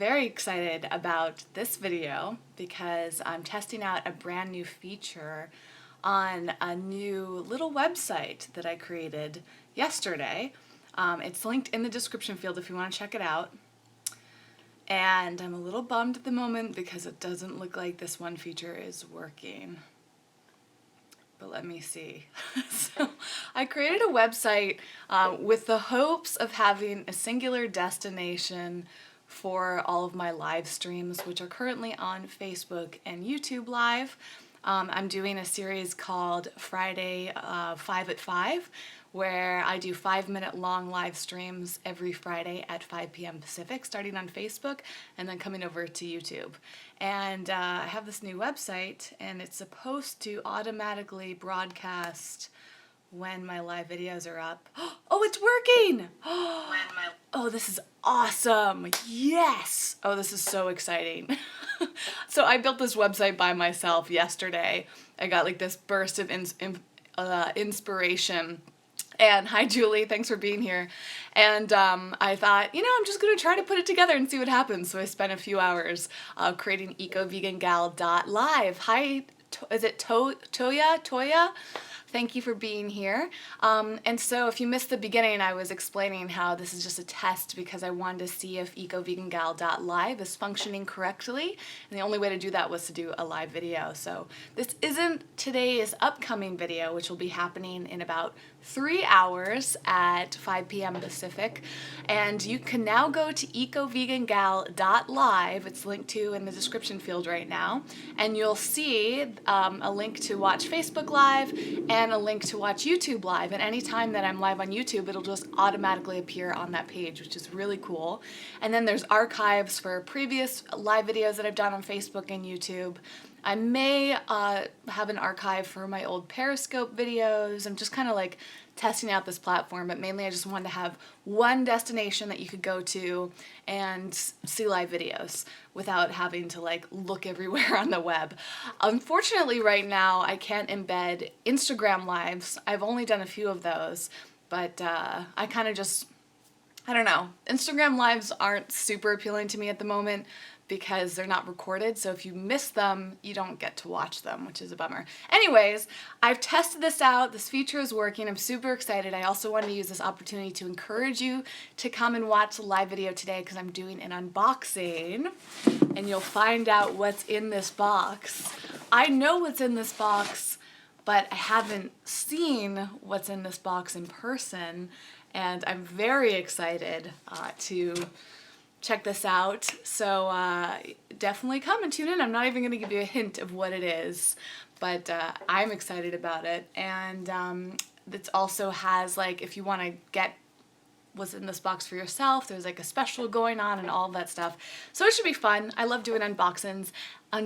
Very excited about this video because I'm testing out a brand new feature on a new little website that I created yesterday. It's linked in the description field if you want to check it out. And I'm a little bummed at the moment because it doesn't look like this one feature is working. But let me see. So I created a website with the hopes of having a singular destination for all of my live streams, which are currently on Facebook and YouTube Live. I'm doing a series called Friday 5 at 5, where I do 5-minute long live streams every Friday at 5 p.m. Pacific, starting on Facebook and then coming over to YouTube. And I have this new website, and it's supposed to automatically broadcast when my live videos are up. Oh, it's working! Oh, this is awesome! Yes! Oh, this is so exciting. So I built this website by myself yesterday. I got like this burst of inspiration. And hi, Julie, thanks for being here. And I thought, I'm just going to try to put it together and see what happens. So I spent a few hours creating ecovegangal.live. Hi, is it Toya? Thank you for being here. And so if you missed the beginning, I was explaining how this is just a test because I wanted to see if ecovegangal.live is functioning correctly. And the only way to do that was to do a live video. So this isn't today's upcoming video, which will be happening in about 3 hours at 5 p.m. Pacific. And you can now go to ecovegangal.live. It's linked to in the description field right now. And you'll see a link to watch Facebook Live and a link to watch YouTube Live. And anytime that I'm live on YouTube, it'll just automatically appear on that page, which is really cool. And then there's archives for previous live videos that I've done on Facebook and YouTube. I may have an archive for my old Periscope videos. I'm just kind of like testing out this platform, but mainly I just wanted to have one destination that you could go to and see live videos without having to like look everywhere on the web. Unfortunately, right now I can't embed Instagram lives. I've only done a few of those, but I kind of just, I don't know. Instagram lives aren't super appealing to me at the moment because they're not recorded, so if you miss them, you don't get to watch them, which is a bummer. Anyways, I've tested this out. This feature is working. I'm super excited. I also want to use this opportunity to encourage you to come and watch the live video today because I'm doing an unboxing, and you'll find out what's in this box. I know what's in this box, but I haven't seen what's in this box in person, and I'm very excited to check this out. So definitely come and tune in. I'm not even going to give you a hint of what it is, but I'm excited about it. And it also has, like, if you want to get what's in this box for yourself, there's like a special going on and all of that stuff. So it should be fun. I love doing unboxings. I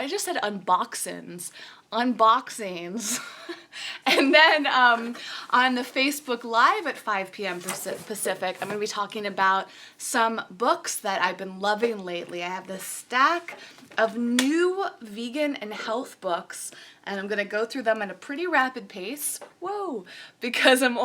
just said unboxings. Unboxings. And then on the Facebook Live at 5 p.m. Pacific, I'm going to be talking about some books that I've been loving lately. I have this stack of new vegan and health books, and I'm going to go through them at a pretty rapid pace. Whoa! Because I'm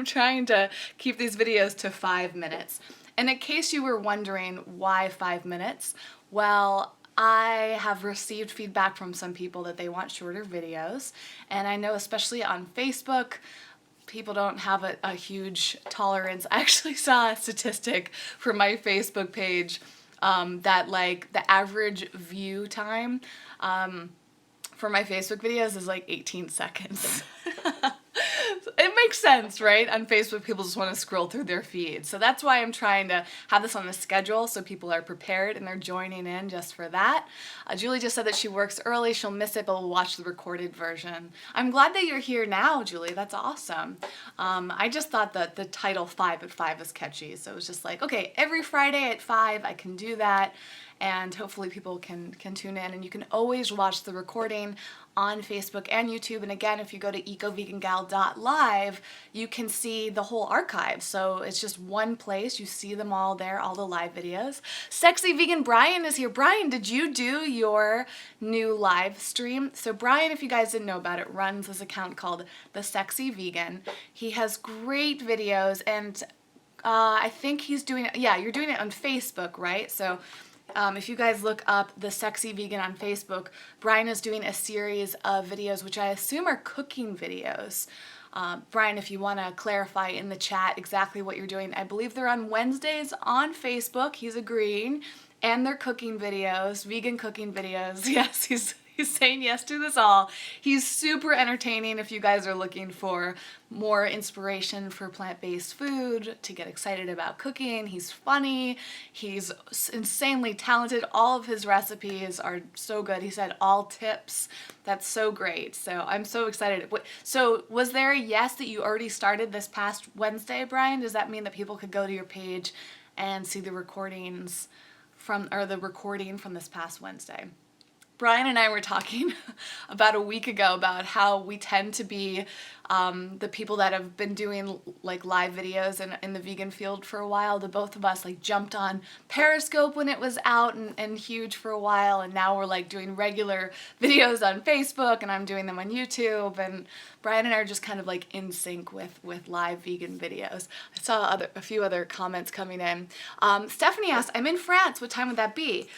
trying to keep these videos to 5 minutes. And in case you were wondering why 5 minutes, well, I have received feedback from some people that they want shorter videos, and I know especially on Facebook, people don't have a huge tolerance. I actually saw a statistic for my Facebook page that like the average view time for my Facebook videos is like 18 seconds. It makes sense, right? On Facebook, people just want to scroll through their feed. So that's why I'm trying to have this on a schedule so people are prepared and they're joining in just for that. Julie just said that she works early. She'll miss it, but will watch the recorded version. I'm glad that you're here now, Julie. That's awesome. I just thought that the title 5 at 5 is catchy. So it was just like, okay, every Friday at 5, I can do that. And hopefully people can tune in, and you can always watch the recording on Facebook and YouTube. And again, if you go to ecovegangal.live, you can see the whole archive. So it's just one place. You see them all there, all the live videos. Sexy Vegan Brian is here. Brian, did you do your new live stream? So Brian, if you guys didn't know about it, runs this account called The Sexy Vegan. He has great videos, and I think he's doing it. Yeah, you're doing it on Facebook, right? So if you guys look up The Sexy Vegan on Facebook, Brian is doing a series of videos, which I assume are cooking videos. Brian, if you want to clarify in the chat exactly what you're doing, I believe they're on Wednesdays on Facebook. He's agreeing. And they're cooking videos, vegan cooking videos. Yes, he's saying yes to this all. He's super entertaining if you guys are looking for more inspiration for plant-based food, to get excited about cooking. He's funny. He's insanely talented. All of his recipes are so good. He said all tips. That's so great. So I'm so excited. So was there a yes that you already started this past Wednesday, Brian? Does that mean that people could go to your page and see the recordings the recording from this past Wednesday? Brian and I were talking about a week ago about how we tend to be the people that have been doing like live videos in the vegan field for a while. The both of us like jumped on Periscope when it was out and huge for a while, and now we're like doing regular videos on Facebook, and I'm doing them on YouTube, and Brian and I are just kind of like in sync with live vegan videos. I saw a few other comments coming in. Stephanie asked, I'm in France, what time would that be?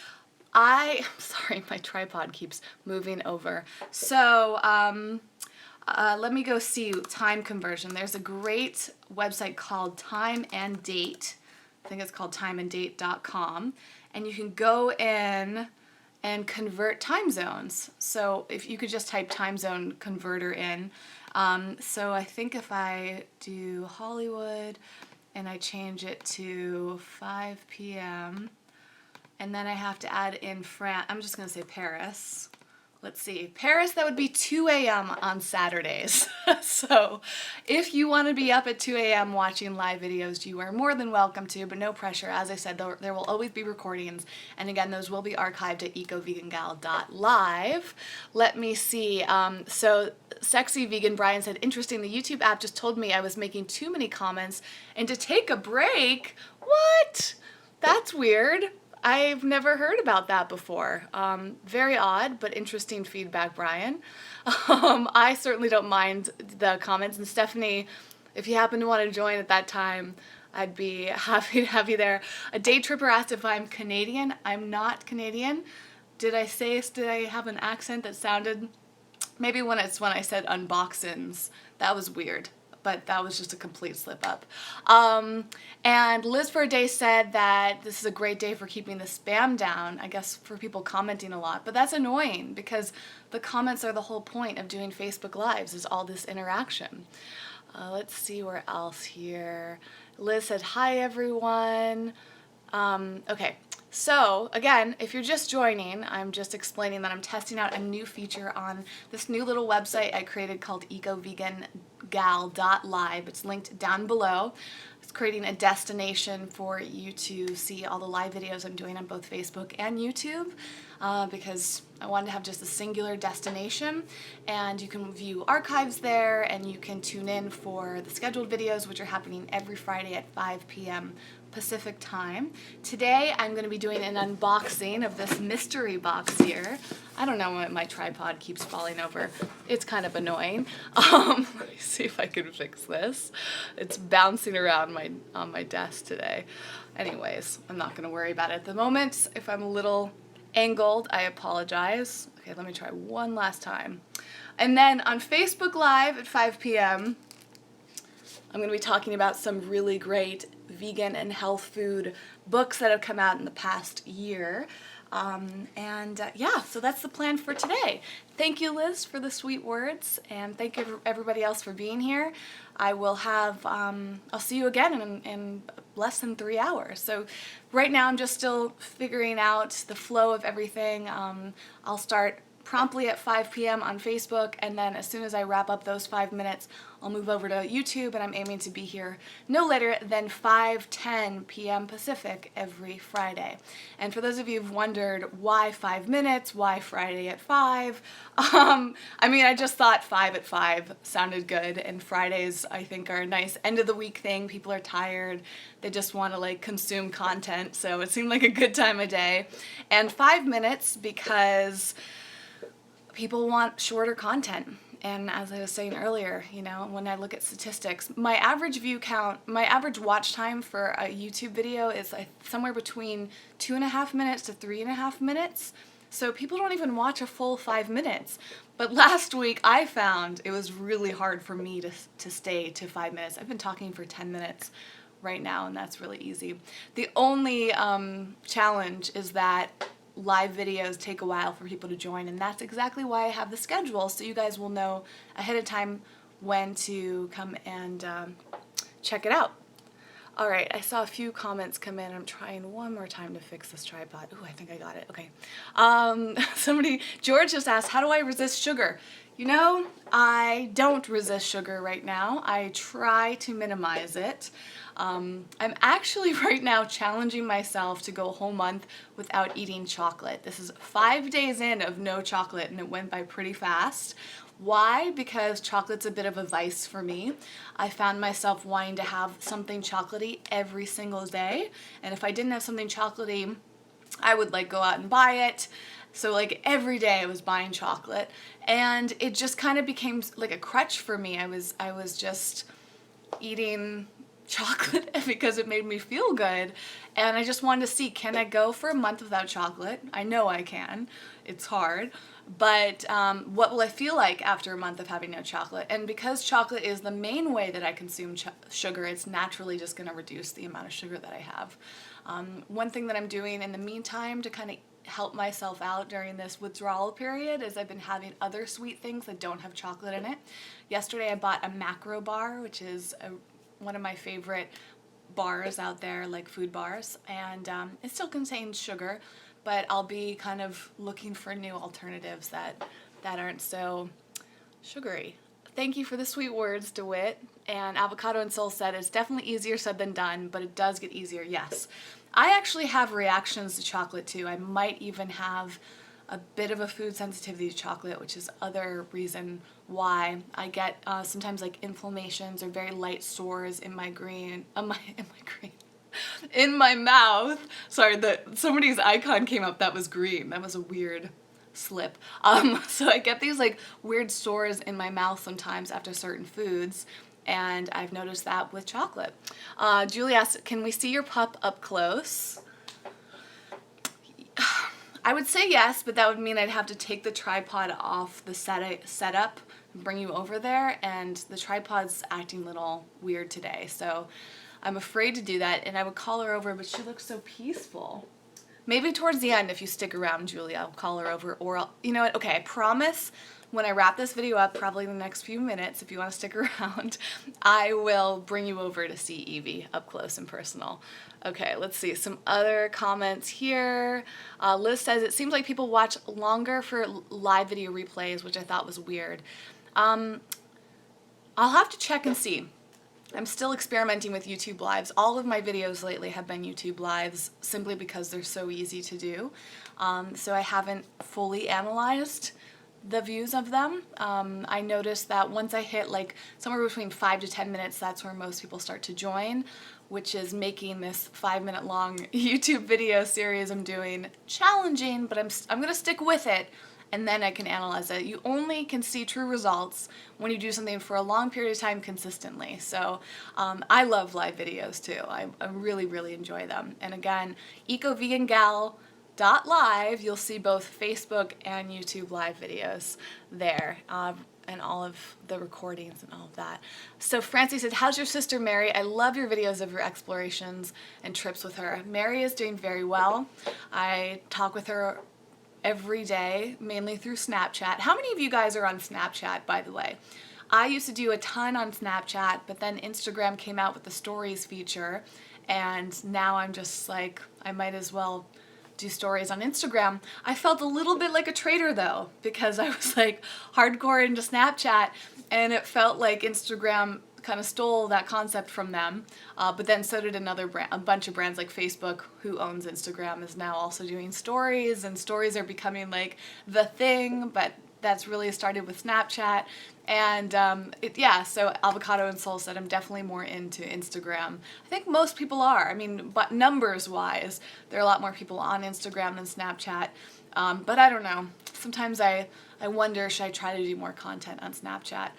Sorry, my tripod keeps moving over. So let me go see time conversion. There's a great website called Time and Date. I think it's called timeanddate.com. And you can go in and convert time zones. So if you could just type time zone converter in. So I think if I do Hollywood and I change it to 5 p.m., and then I have to add in France. I'm just going to say Paris. Let's see. Paris, that would be 2 a.m. on Saturdays. So if you want to be up at 2 a.m. watching live videos, you are more than welcome to, but no pressure. As I said, there will always be recordings. And again, those will be archived at ecovegangal.live. Let me see. So Sexy Vegan Brian said, interesting, the YouTube app just told me I was making too many comments and to take a break. What? That's weird. I've never heard about that before. Very odd, but interesting feedback, Brian. I certainly don't mind the comments. And Stephanie, if you happen to want to join at that time, I'd be happy to have you there. A day tripper asked if I'm Canadian. I'm not Canadian. Did I have an accent that sounded, maybe when I said unboxings, that was weird. But that was just a complete slip up. And Liz for a Day said that this is a great day for keeping the spam down, I guess for people commenting a lot. But that's annoying because the comments are the whole point of doing Facebook Lives, is all this interaction. Let's see where else here. Liz said, hi everyone. Okay. So again, if you're just joining, I'm just explaining that I'm testing out a new feature on this new little website I created called ecovegangal.live. It's linked down below. It's creating a destination for you to see all the live videos I'm doing on both Facebook and YouTube because I wanted to have just a singular destination, and you can view archives there, and you can tune in for the scheduled videos, which are happening every Friday at 5 p.m. Pacific time. Today I'm going to be doing an unboxing of this mystery box here. I don't know why my tripod keeps falling over. It's kind of annoying. Let me see if I can fix this. It's bouncing around on my desk today. Anyways, I'm not going to worry about it at the moment. If I'm a little angled, I apologize. Okay, let me try one last time. And then on Facebook Live at 5 p.m., I'm going to be talking about some really great vegan and health food books that have come out in the past year. Yeah, so that's the plan for today. Thank you, Liz, for the sweet words, and thank you everybody else for being here. I will have, I'll see you again in less than 3 hours. So right now I'm just still figuring out the flow of everything. I'll start promptly at 5 p.m. on Facebook, and then as soon as I wrap up those 5 minutes, I'll move over to YouTube, and I'm aiming to be here no later than 5:10 p.m. Pacific every Friday. And for those of you who've wondered why 5 minutes, why Friday at 5, I mean, I just thought 5 at 5 sounded good, and Fridays I think are a nice end of the week thing. People are tired, they just want to like consume content, so it seemed like a good time of day. And 5 minutes because people want shorter content, And as I was saying earlier, you know, when I look at statistics, my average view count, my average watch time for a YouTube video is somewhere between 2.5 minutes to 3.5 minutes. So people don't even watch a full 5 minutes. But last week I found it was really hard for me to stay to 5 minutes. I've been talking for 10 minutes right now, and that's really easy. The only challenge is that live videos take a while for people to join, and that's exactly why I have the schedule, so you guys will know ahead of time when to come and check it out. All right, I saw a few comments come in. I'm trying one more time to fix this tripod. Ooh, I think I got it. Okay. George just asked, how do I resist sugar? You know, I don't resist sugar right now. I try to minimize it. I'm actually right now challenging myself to go a whole month without eating chocolate. This is 5 days in of no chocolate, and it went by pretty fast. Why? Because chocolate's a bit of a vice for me. I found myself wanting to have something chocolatey every single day, and if I didn't have something chocolatey, I would like go out and buy it. So like every day I was buying chocolate, and it just kind of became like a crutch for me. I was just eating chocolate because it made me feel good, and I just wanted to see, can I go for a month without chocolate? I know I can. It's hard, but what will I feel like after a month of having no chocolate? And because chocolate is the main way that I consume sugar, it's naturally just going to reduce the amount of sugar that I have. One thing that I'm doing in the meantime to kind of help myself out during this withdrawal period is I've been having other sweet things that don't have chocolate in it. Yesterday I bought a macro bar, which is one of my favorite bars out there, like food bars, and it still contains sugar, but I'll be kind of looking for new alternatives that aren't so sugary. Thank you for the sweet words, DeWitt. And Avocado and Soul said, it's definitely easier said than done, but it does get easier, yes. I actually have reactions to chocolate too. I might even have a bit of a food sensitivity to chocolate, which is other reason why I get sometimes like inflammations or very light sores in my in my mouth. Sorry, somebody's icon came up that was green. That was a weird slip. So I get these like weird sores in my mouth sometimes after certain foods, and I've noticed that with chocolate. Julie asked, can we see your pup up close? I would say yes, but that would mean I'd have to take the tripod off the setup and bring you over there, and the tripod's acting a little weird today, so I'm afraid to do that, and I would call her over, but she looks so peaceful. Maybe towards the end, if you stick around, Julia, I'll call her over, or you know what, okay, I promise when I wrap this video up, probably in the next few minutes, if you want to stick around, I will bring you over to see Evie up close and personal. Okay, let's see, some other comments here. Liz says, it seems like people watch longer for live video replays, which I thought was weird. I'll have to check and see. I'm still experimenting with YouTube Lives. All of my videos lately have been YouTube Lives simply because they're so easy to do. So I haven't fully analyzed the views of them. I noticed that once I hit like somewhere between 5 to 10 minutes, that's where most people start to join, which is making this 5-minute long YouTube video series I'm doing challenging, but I'm gonna stick with it, and then I can analyze it. You only can see true results when you do something for a long period of time consistently. So I love live videos too. I really, really enjoy them. And again, EcoVeganGal.live, you'll see both Facebook and YouTube live videos there, and all of the recordings and all of that. So Francie said, how's your sister Mary? I love your videos of your explorations and trips with her. Mary is doing very well. I talk with her every day, mainly through Snapchat. How many of you guys are on Snapchat, by the way? I used to do a ton on Snapchat, but then Instagram came out with the stories feature, and now I'm just like, I might as well do stories on Instagram. I felt a little bit like a traitor though, because I was like hardcore into Snapchat, and it felt like Instagram kind of stole that concept from them, but then so did a bunch of brands like Facebook, who owns Instagram, is now also doing stories, and stories are becoming like the thing, but that's really started with Snapchat, And yeah, so avocado and soul said I'm definitely more into Instagram. I think most people are. I mean, but numbers wise, there are a lot more people on Instagram than Snapchat. But I don't know. Sometimes I wonder, should I try to do more content on Snapchat?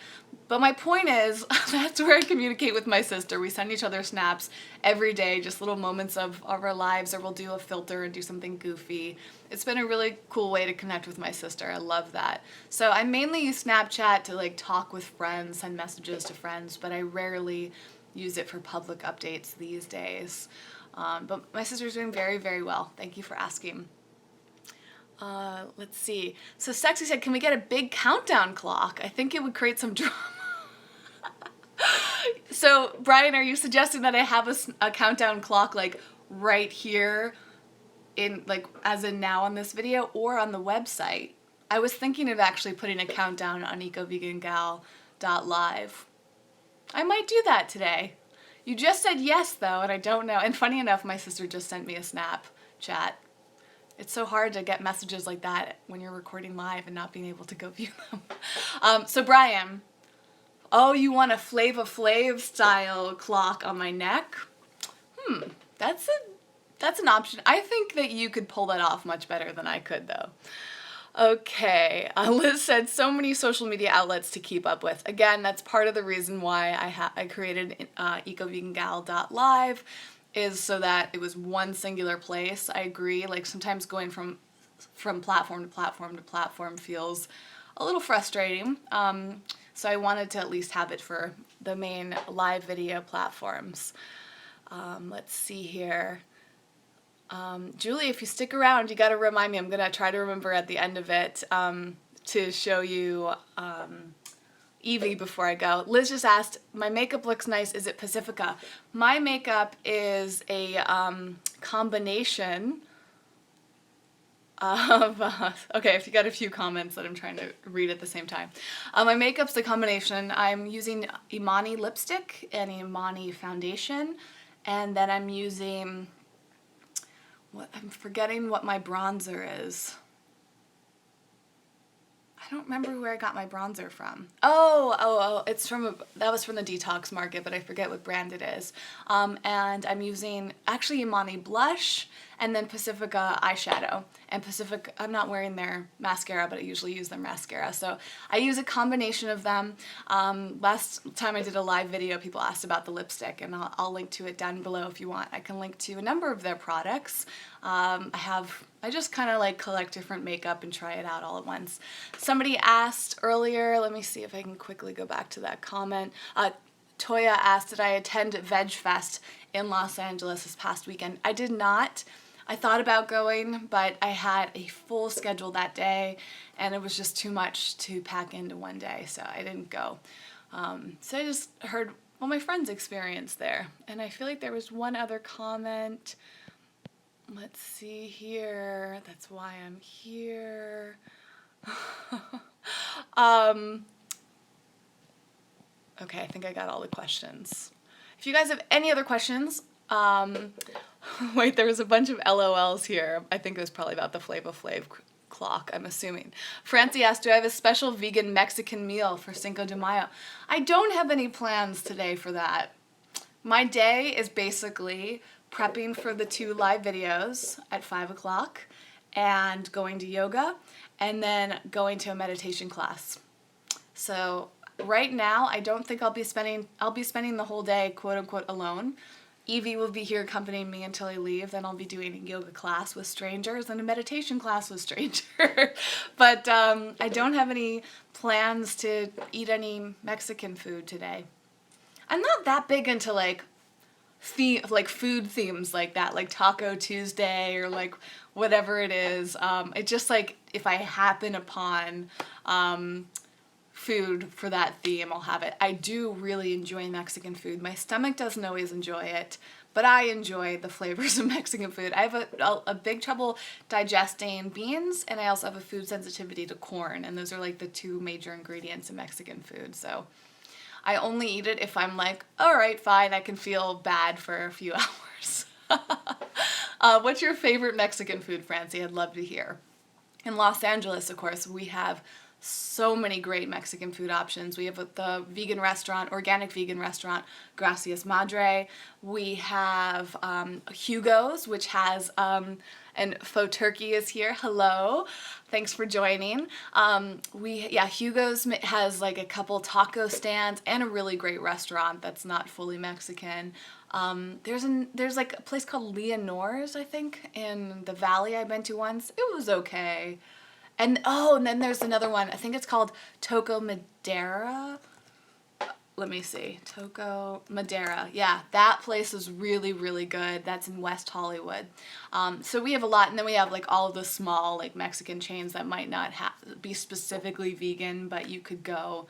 But my point is, that's where I communicate with my sister. We send each other snaps every day, just little moments of our lives, or we'll do a filter and do something goofy. It's been a really cool way to connect with my sister. I love that. So I mainly use Snapchat to like talk with friends, send messages to friends, but I rarely use it for public updates these days. But my sister's doing very, very well. Thank you for asking. Let's see. So Sexy said, can we get a big countdown clock? I think it would create some drama. So, Brian, are you suggesting that I have a countdown clock like right here in like as in now on this video or on the website? I was thinking of actually putting a countdown on ecovegangal.live. I might do that today. You just said yes though, and I don't know. And funny enough, my sister just sent me a Snapchat. It's so hard to get messages like that when you're recording live and not being able to go view them. So Brian, oh, you want a Flava Flav style clock on my neck? That's an option. I think that you could pull that off much better than I could though. Okay, Liz said so many social media outlets to keep up with. Again, that's part of the reason why I created ecovegangal.live, is so that it was one singular place. I agree, like sometimes going from platform to platform to platform feels a little frustrating. So I wanted to at least have it for the main live video platforms. Let's see here. Julie, if you stick around, you got to remind me. I'm going to try to remember at the end of it to show you Evie before I go. Liz just asked, my makeup looks nice. Is it Pacifica? My makeup is a combination of, okay, if you got a few comments that I'm trying to read at the same time. My makeup's a combination. I'm using Imani lipstick and Imani foundation, and then I'm using... I'm forgetting what my bronzer is. I don't remember where I got my bronzer from. Oh, it's that was from the Detox Market, but I forget what brand it is. And I'm using actually Imani blush and then Pacifica eyeshadow. And Pacific, I'm not wearing their mascara, but I usually use their mascara. So I use a combination of them. Last time I did a live video, people asked about the lipstick, and I'll link to it down below if you want. I can link to a number of their products. I just kind of like collect different makeup and try it out all at once. Somebody asked earlier, let me see if I can quickly go back to that comment. Toya asked, did I attend Veg Fest in Los Angeles this past weekend? I did not. I thought about going, but I had a full schedule that day, and it was just too much to pack into one day, so I didn't go. So I just heard all my friends' experience there, and I feel like there was one other comment. Let's see here. That's why I'm here. Okay, I think I got all the questions. If you guys have any other questions, wait, there was a bunch of LOLs here. I think it was probably about the Flava Flav clock, I'm assuming. Francie asked, do I have a special vegan Mexican meal for Cinco de Mayo? I don't have any plans today for that. My day is basically prepping for the 2 live videos at 5 o'clock and going to yoga and then going to a meditation class. So right now, I don't think I'll be spending the whole day quote unquote alone. Evie will be here accompanying me until I leave. Then I'll be doing a yoga class with strangers and a meditation class with strangers. But I don't have any plans to eat any Mexican food today. I'm not that big into like food themes like that, like Taco Tuesday or like whatever it is. It just like if I happen upon food for that theme, I'll have it. I do really enjoy Mexican food. My stomach doesn't always enjoy it, but I enjoy the flavors of Mexican food. I have a big trouble digesting beans, and I also have a food sensitivity to corn, and those are like the 2 major ingredients in Mexican food. So I only eat it if I'm like, all right, fine, I can feel bad for a few hours. What's your favorite Mexican food, Francie? I'd love to hear. In Los Angeles, of course, we have so many great Mexican food options. We have the vegan restaurant, organic vegan restaurant, Gracias Madre. We have Hugo's, which has, and Faux Turkey is here. Hello. Thanks for joining. Hugo's has like a couple taco stands and a really great restaurant that's not fully Mexican. There's like a place called Leonore's, I think, in the Valley I've been to once. It was okay. And then there's another one. I think it's called Toco Madera. Let me see. Toco Madera. Yeah, that place is really, really good. That's in West Hollywood. So we have a lot, and then we have like all of the small like Mexican chains that might not be specifically vegan, but you could go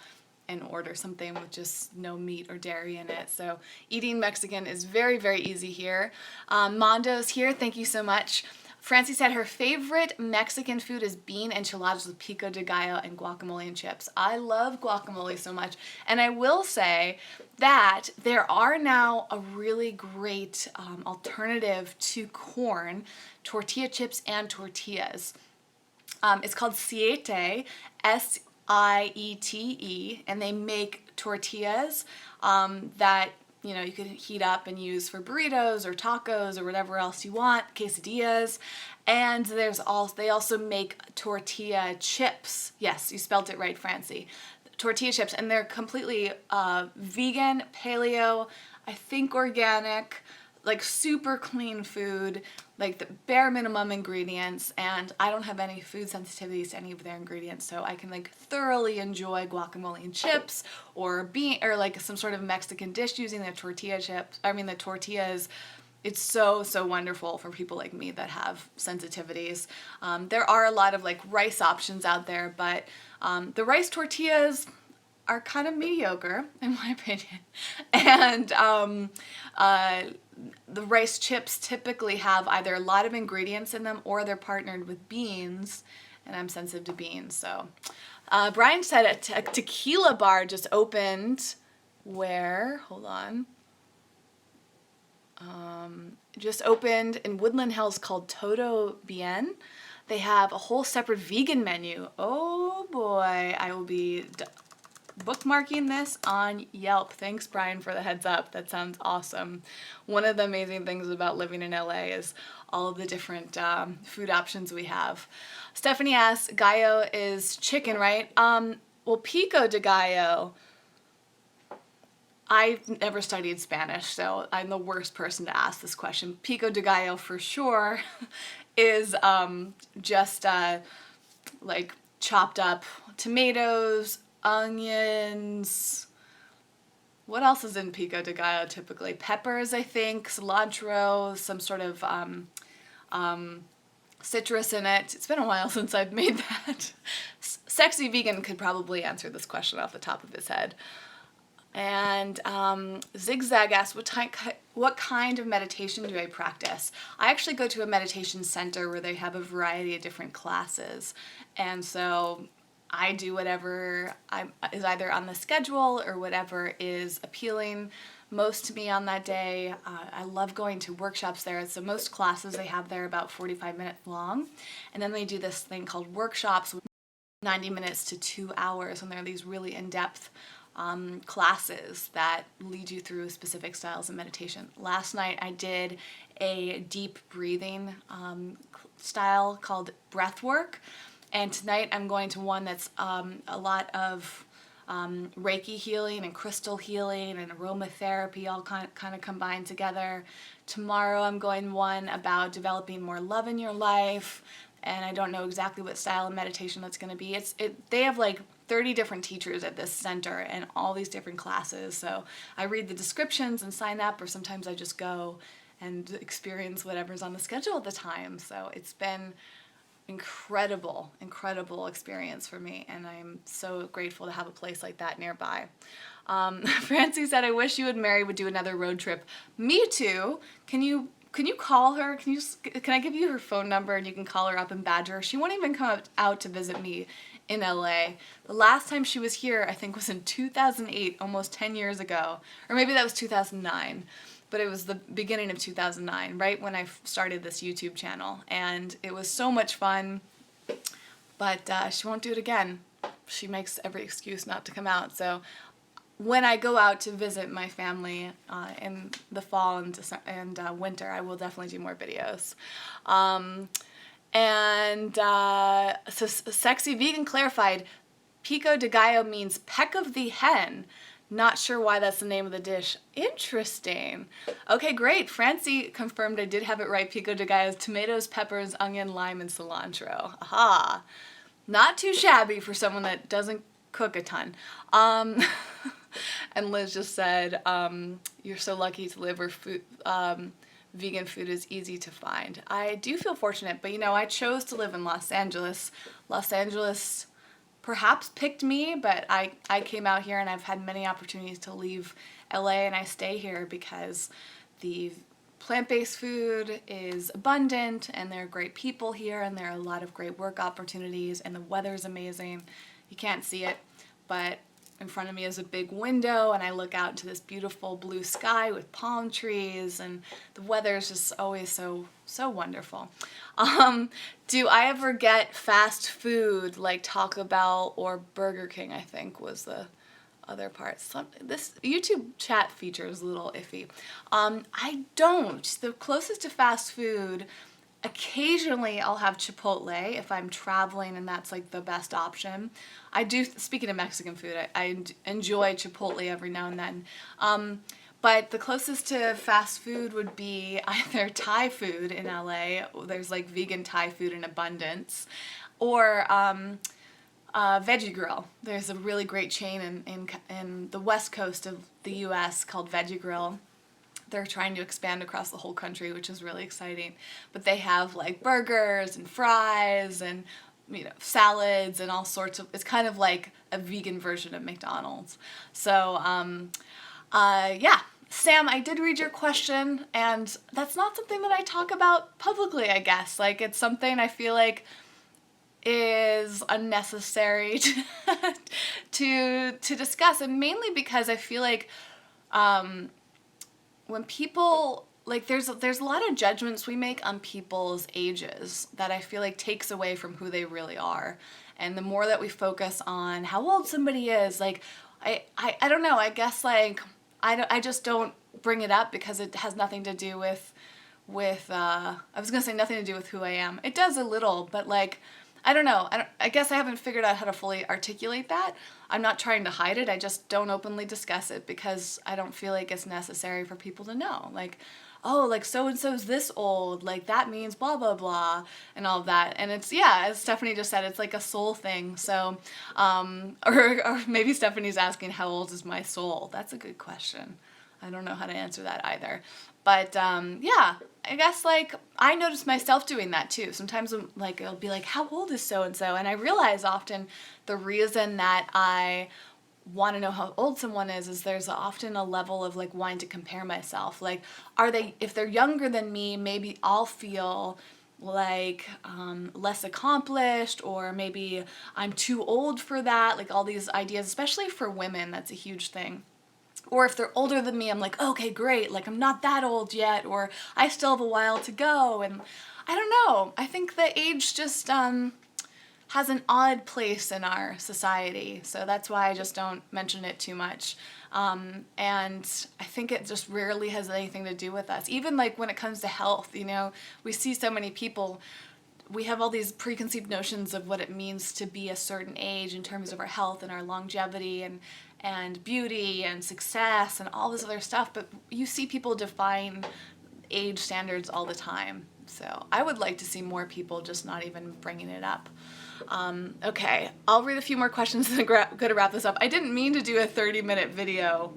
and order something with just no meat or dairy in it. So eating Mexican is very, very easy here. Mondo's here. Thank you so much. Francie said her favorite Mexican food is bean enchiladas with pico de gallo and guacamole and chips. I love guacamole so much. And I will say that there are now a really great alternative to corn, tortilla chips and tortillas. It's called Siete, Siete, and they make tortillas that you can heat up and use for burritos or tacos or whatever else you want, quesadillas. And they also make tortilla chips. Yes, you spelled it right, Francie. Tortilla chips, and they're completely vegan, paleo, I think organic, like super clean food, like the bare minimum ingredients, and I don't have any food sensitivities to any of their ingredients, so I can like thoroughly enjoy guacamole and chips or like some sort of Mexican dish using the tortillas. It's so, so wonderful for people like me that have sensitivities. There are a lot of like rice options out there, but the rice tortillas are kind of mediocre in my opinion. And the rice chips typically have either a lot of ingredients in them or they're partnered with beans, and I'm sensitive to beans. So Brian said a tequila bar just opened where, hold on, just opened in Woodland Hills called Todo Bien. They have a whole separate vegan menu. Oh boy, I will be bookmarking this on Yelp. Thanks, Brian, for the heads up. That sounds awesome. One of the amazing things about living in LA is all of the different food options we have. Stephanie asks, gallo is chicken, right? Well, pico de gallo, I've never studied Spanish, so I'm the worst person to ask this question. Pico de gallo for sure is just like chopped up tomatoes, onions. What else is in pico de gallo typically? Peppers, I think, cilantro, some sort of citrus in it. It's been a while since I've made that. Sexy Vegan could probably answer this question off the top of his head. And Zigzag asks, what kind of meditation do I practice? I actually go to a meditation center where they have a variety of different classes. And so I do whatever is either on the schedule or whatever is appealing most to me on that day. I love going to workshops there. So most classes they have there about 45 minutes long. And then they do this thing called workshops, 90 minutes to 2 hours. And they're these really in-depth classes that lead you through specific styles of meditation. Last night I did a deep breathing style called breath work. And tonight I'm going to one that's a lot of Reiki healing and crystal healing and aromatherapy all kind of combined together. Tomorrow I'm going one about developing more love in your life, and I don't know exactly what style of meditation that's going to be. They have like 30 different teachers at this center and all these different classes. So I read the descriptions and sign up, or sometimes I just go and experience whatever's on the schedule at the time. So it's been incredible experience for me, and I'm so grateful to have a place like that nearby. Francie said, I wish you and Mary would do another road trip. Me too. Can you call her? Can I give you her phone number and you can call her up and badger her? She won't even come out to visit me in LA. The last time she was here, I think, was in 2008, almost 10 years ago. Or maybe that was 2009. But it was the beginning of 2009, right when I started this YouTube channel. And it was so much fun, but she won't do it again. she makes every excuse not to come out. So when I go out to visit my family in the fall and winter, I will definitely do more videos. So Sexy Vegan clarified, pico de gallo means peck of the hen. Not sure why that's the name of the dish. Interesting. Okay, great. Francie confirmed I did have it right. Pico de gallo is tomatoes, peppers, onion, lime, and cilantro. Aha. Not too shabby for someone that doesn't cook a ton. And Liz just said, you're so lucky to live where vegan food is easy to find. I do feel fortunate, but I chose to live in Los Angeles. Los Angeles perhaps picked me, but I came out here and I've had many opportunities to leave LA, and I stay here because the plant-based food is abundant and there are great people here and there are a lot of great work opportunities and the weather's amazing. You can't see it, but in front of me is a big window and I look out into this beautiful blue sky with palm trees, and the weather is just always so wonderful. Do I ever get fast food like Taco Bell or Burger King, I think was the other part. This YouTube chat feature is a little iffy. I don't. The closest to fast food, occasionally I'll have Chipotle if I'm traveling and that's like the best option. I do, speaking of Mexican food, I enjoy Chipotle every now and then. But the closest to fast food would be either Thai food in LA, there's like vegan Thai food in abundance, or Veggie Grill. There's a really great chain in the west coast of the US called Veggie Grill. They're trying to expand across the whole country, which is really exciting. But they have like burgers and fries and salads and all sorts of, it's kind of like a vegan version of McDonald's. So yeah. Sam, I did read your question, and that's not something that I talk about publicly, I guess. Like, it's something I feel like is unnecessary to discuss, and mainly because I feel like when people, like, there's a lot of judgments we make on people's ages that I feel like takes away from who they really are. And the more that we focus on how old somebody is, like, I don't know, I guess, like, I just don't bring it up because it has nothing to do with I was gonna say nothing to do with who I am. It does a little, but like, I don't know. I guess I haven't figured out how to fully articulate that. I'm not trying to hide it. I just don't openly discuss it because I don't feel like it's necessary for people to know. Like, oh, like so-and-so's this old, like that means blah, blah, blah, and all of that. And it's, yeah, as Stephanie just said, it's like a soul thing. So, or maybe Stephanie's asking, how old is my soul? That's a good question. I don't know how to answer that either. But, yeah, I guess, like, I notice myself doing that too. Sometimes, like, it'll be like, how old is so-and-so? And I realize often the reason that I want to know how old someone is there's often a level of like wanting to compare myself. Like, if they're younger than me, maybe I'll feel like less accomplished, or maybe I'm too old for that. Like all these ideas, especially for women, that's a huge thing. Or if they're older than me, I'm like, okay, great, like I'm not that old yet, or I still have a while to go. And I don't know, I think the age just has an odd place in our society, so that's why I just don't mention it too much. And I think it just rarely has anything to do with us. Even like when it comes to health, we see so many people, we have all these preconceived notions of what it means to be a certain age in terms of our health and our longevity and beauty and success and all this other stuff, but you see people define age standards all the time. So I would like to see more people just not even bringing it up. Okay, I'll read a few more questions and I'm going to wrap this up. I didn't mean to do a 30-minute video,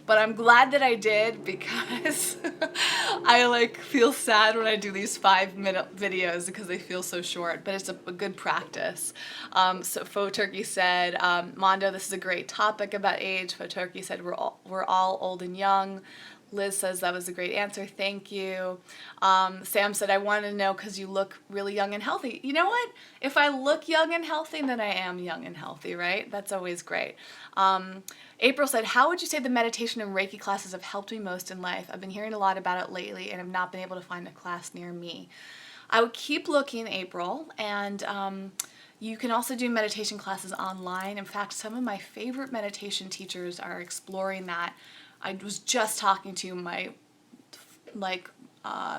but I'm glad that I did because I like feel sad when I do these 5-minute videos because they feel so short, but it's a good practice. So Faux Turkey said, Mondo, this is a great topic about age. Faux Turkey said, we're all old and young. Liz says that was a great answer. Thank you. Sam said, I want to know because you look really young and healthy. You know what? If I look young and healthy, then I am young and healthy, right? That's always great. April said, how would you say the meditation and Reiki classes have helped me most in life? I've been hearing a lot about it lately and have not been able to find a class near me. I would keep looking, April, and You can also do meditation classes online. In fact, some of my favorite meditation teachers are exploring that. I was just talking to my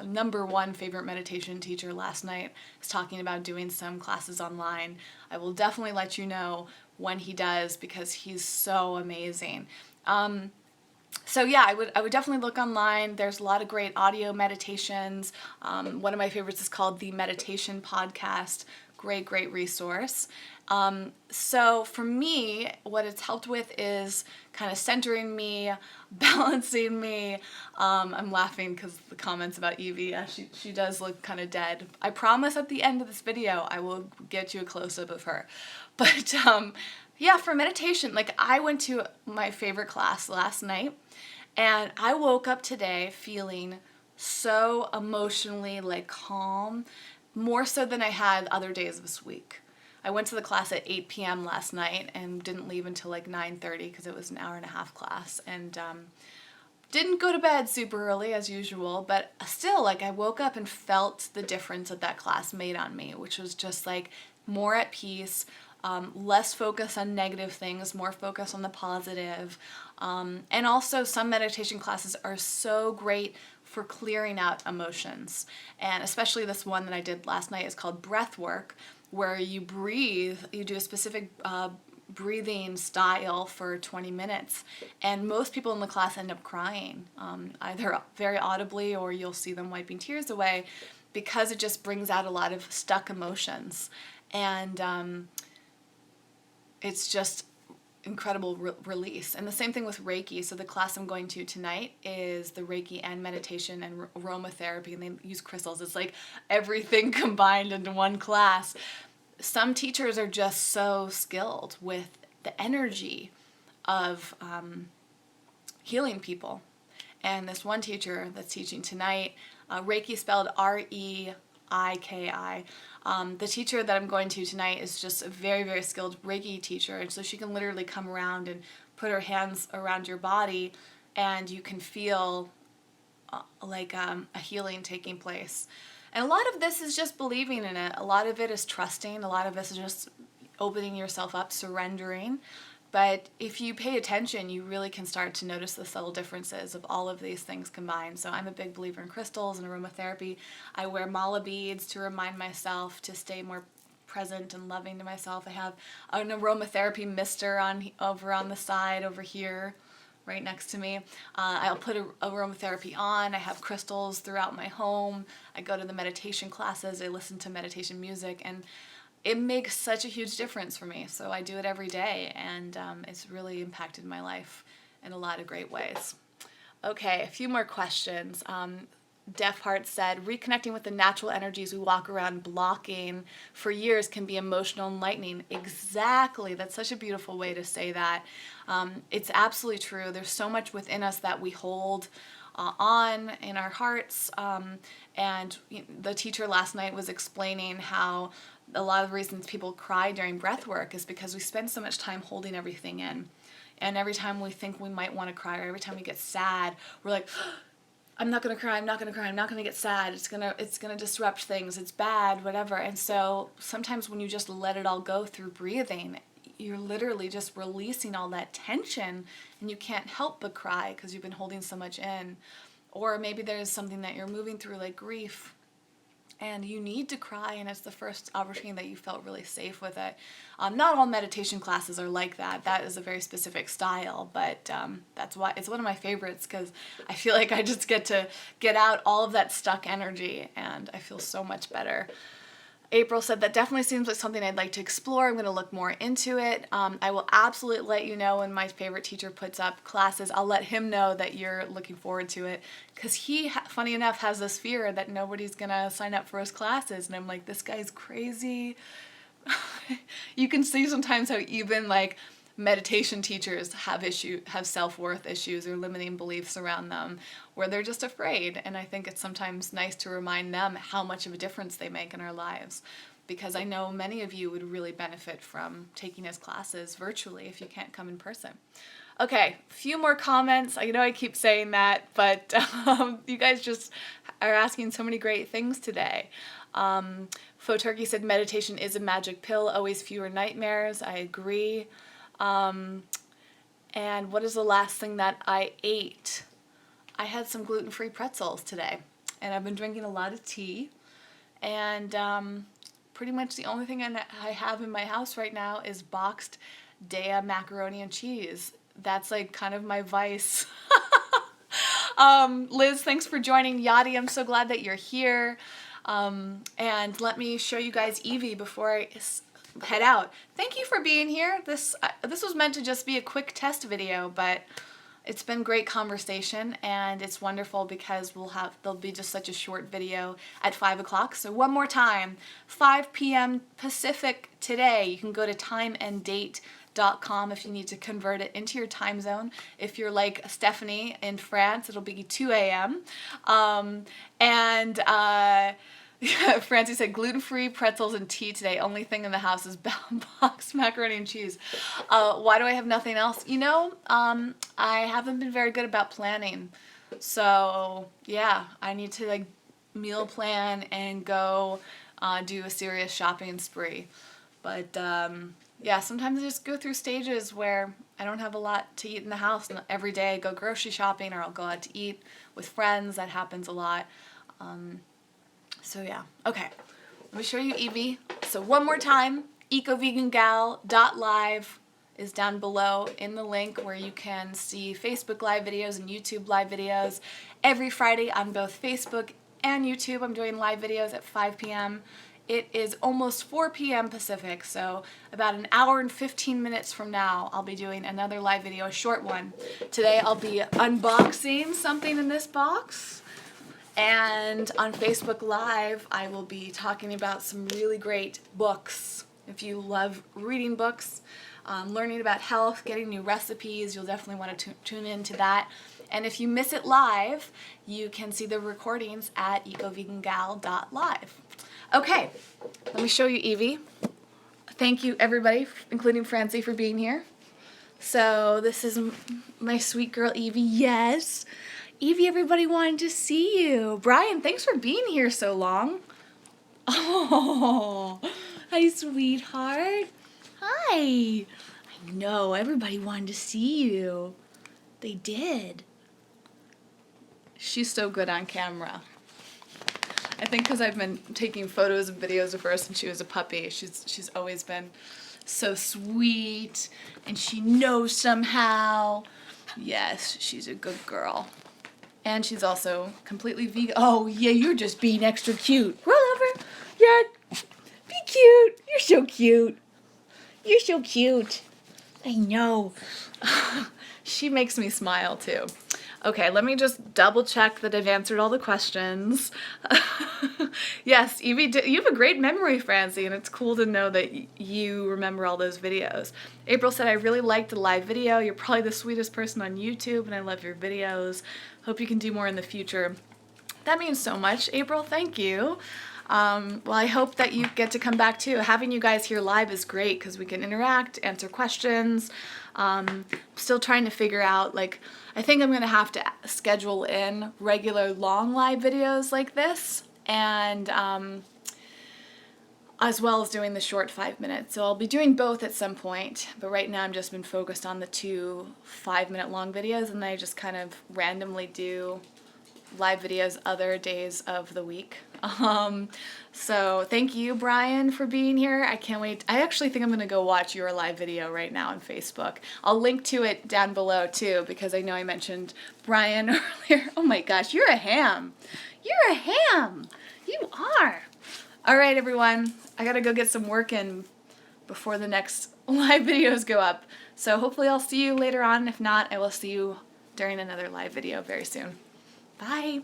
number one favorite meditation teacher last night. Was talking about doing some classes online. I will definitely let you know when he does, because he's so amazing. So yeah, I would definitely look online. There's a lot of great audio meditations. One of my favorites is called The Meditation Podcast. Great resource. So for me, what it's helped with is kind of centering me, balancing me. I'm laughing because the comments about Evie, she does look kind of dead. I promise at the end of this video, I will get you a close-up of her. But yeah, for meditation, like I went to my favorite class last night, and I woke up today feeling so emotionally like calm, more so than I had other days this week. I went to the class at 8 p.m. last night and didn't leave until like 9:30 because it was an hour and a half class, and didn't go to bed super early as usual, but still, like, I woke up and felt the difference that class made on me, which was just like more at peace, less focus on negative things, more focus on the positive. And also some meditation classes are so great for clearing out emotions. And especially this one that I did last night is called breath work, where you breathe, you do a specific breathing style for 20 minutes. And most people in the class end up crying, either very audibly or you'll see them wiping tears away, because it just brings out a lot of stuck emotions. And it's just incredible release. And the same thing with Reiki. So the class I'm going to tonight is the Reiki and meditation and aromatherapy, and they use crystals. It's like everything combined into one class. Some teachers are just so skilled with the energy of healing people. And this one teacher that's teaching tonight, Reiki spelled Reiki. The teacher that I'm going to tonight is just a very skilled Reiki teacher, and so she can literally come around and put her hands around your body, and you can feel like a healing taking place. And a lot of this is just believing in it. A lot of it is trusting. A lot of this is just opening yourself up, surrendering. But if you pay attention, you really can start to notice the subtle differences of all of these things combined. So I'm a big believer in crystals and aromatherapy. I wear mala beads to remind myself to stay more present and loving to myself. I have an aromatherapy mister over on the side over here, right next to me. I'll put aromatherapy on. I have crystals throughout my home. I go to the meditation classes. I listen to meditation music, and it makes such a huge difference for me. So I do it every day, and it's really impacted my life in a lot of great ways. Okay, a few more questions. Deaf Heart said, reconnecting with the natural energies we walk around blocking for years can be emotional enlightening. Exactly. That's such a beautiful way to say that. It's absolutely true. There's so much within us that we hold on in our hearts. And the teacher last night was explaining how a lot of the reasons people cry during breath work is because we spend so much time holding everything in. And every time we think we might want to cry, or every time we get sad, we're like, I'm not going to cry, I'm not going to cry, I'm not going to get sad, it's going to disrupt things, it's bad, whatever. And so sometimes when you just let it all go through breathing, you're literally just releasing all that tension, and you can't help but cry because you've been holding so much in. Or maybe there's something that you're moving through, like grief, and you need to cry, and it's the first opportunity that you felt really safe with it. Not all meditation classes are like that. That is a very specific style, but that's why it's one of my favorites, because I feel like I just get to get out all of that stuck energy, and I feel so much better. April said, that definitely seems like something I'd like to explore. I'm going to look more into it. I will absolutely let you know when my favorite teacher puts up classes. I'll let him know that you're looking forward to it, because he, funny enough, has this fear that nobody's going to sign up for his classes. And I'm like, this guy's crazy. You can see sometimes how even like meditation teachers have self-worth issues or limiting beliefs around them, where they're just afraid. And I think it's sometimes nice to remind them how much of a difference they make in our lives, because I know many of you would really benefit from taking his classes virtually if you can't come in person. Okay, a few more comments. I know I keep saying that, but you guys just are asking so many great things today. Faux Turkey said meditation is a magic pill, always fewer nightmares. I agree. And what is the last thing that I ate? I had some gluten-free pretzels today, and I've been drinking a lot of tea, and pretty much the only thing I have in my house right now is boxed Daya macaroni and cheese. That's like kind of my vice. Liz, thanks for joining. Yadi, I'm so glad that you're here. And let me show you guys Evie before I head out. Thank you for being here. This was meant to just be a quick test video, but it's been great conversation, and it's wonderful because there'll be just such a short video at 5 o'clock. So one more time, 5 p.m. Pacific today. You can go to timeanddate.com if you need to convert it into your time zone. If you're like Stephanie in France, it'll be 2 a.m. Francie said gluten-free pretzels and tea today. Only thing in the house is boxed macaroni and cheese. Why do I have nothing else? You know, I haven't been very good about planning. So yeah, I need to like meal plan and go do a serious shopping spree. But yeah, sometimes I just go through stages where I don't have a lot to eat in the house. And every day I go grocery shopping or I'll go out to eat with friends. That happens a lot. So yeah, okay, let me show you Evie. So one more time, ecovegangal.live is down below in the link where you can see Facebook live videos and YouTube live videos. Every Friday on both Facebook and YouTube, I'm doing live videos at 5 p.m. It is almost 4 p.m. Pacific, so about an hour and 15 minutes from now, I'll be doing another live video, a short one. Today I'll be unboxing something in this box. And on Facebook Live, I will be talking about some really great books. If you love reading books, learning about health, getting new recipes, you'll definitely want to tune into that. And if you miss it live, you can see the recordings at ecovegangal.live. Okay, let me show you Evie. Thank you, everybody, including Francie, for being here. So this is my sweet girl, Evie. Yes. Evie, everybody wanted to see you. Brian, thanks for being here so long. Oh, hi, sweetheart. Hi. I know, everybody wanted to see you. They did. She's so good on camera. I think because I've been taking photos and videos of her since she was a puppy. She's always been so sweet, and she knows somehow. Yes, she's a good girl. And she's also completely vegan. Oh, yeah, you're just being extra cute. Roll over. Yeah, be cute. You're so cute. You're so cute. I know. She makes me smile, too. Okay, let me just double check that I've answered all the questions. Yes, Evie, you have a great memory, Francie, and it's cool to know that you remember all those videos. April said, I really liked the live video. You're probably the sweetest person on YouTube, and I love your videos. Hope you can do more in the future. That means so much, April. Thank you. Well, I hope that you get to come back too. Having you guys here live is great because we can interact, answer questions. Still trying to figure out, like, I think I'm going to have to schedule in regular long live videos like this, and as well as doing the short 5 minutes. So I'll be doing both at some point, but right now I've just been focused on the 2 5-minute long videos, and then I just kind of randomly do live videos other days of the week. So thank you, Brian, for being here. I can't wait. I actually think I'm going to go watch your live video right now on Facebook. I'll link to it down below too, because I know I mentioned Brian earlier. Oh my gosh, you're a ham. You're a ham. You are. All right, everyone. I got to go get some work in before the next live videos go up. So hopefully I'll see you later on. If not, I will see you during another live video very soon. Bye.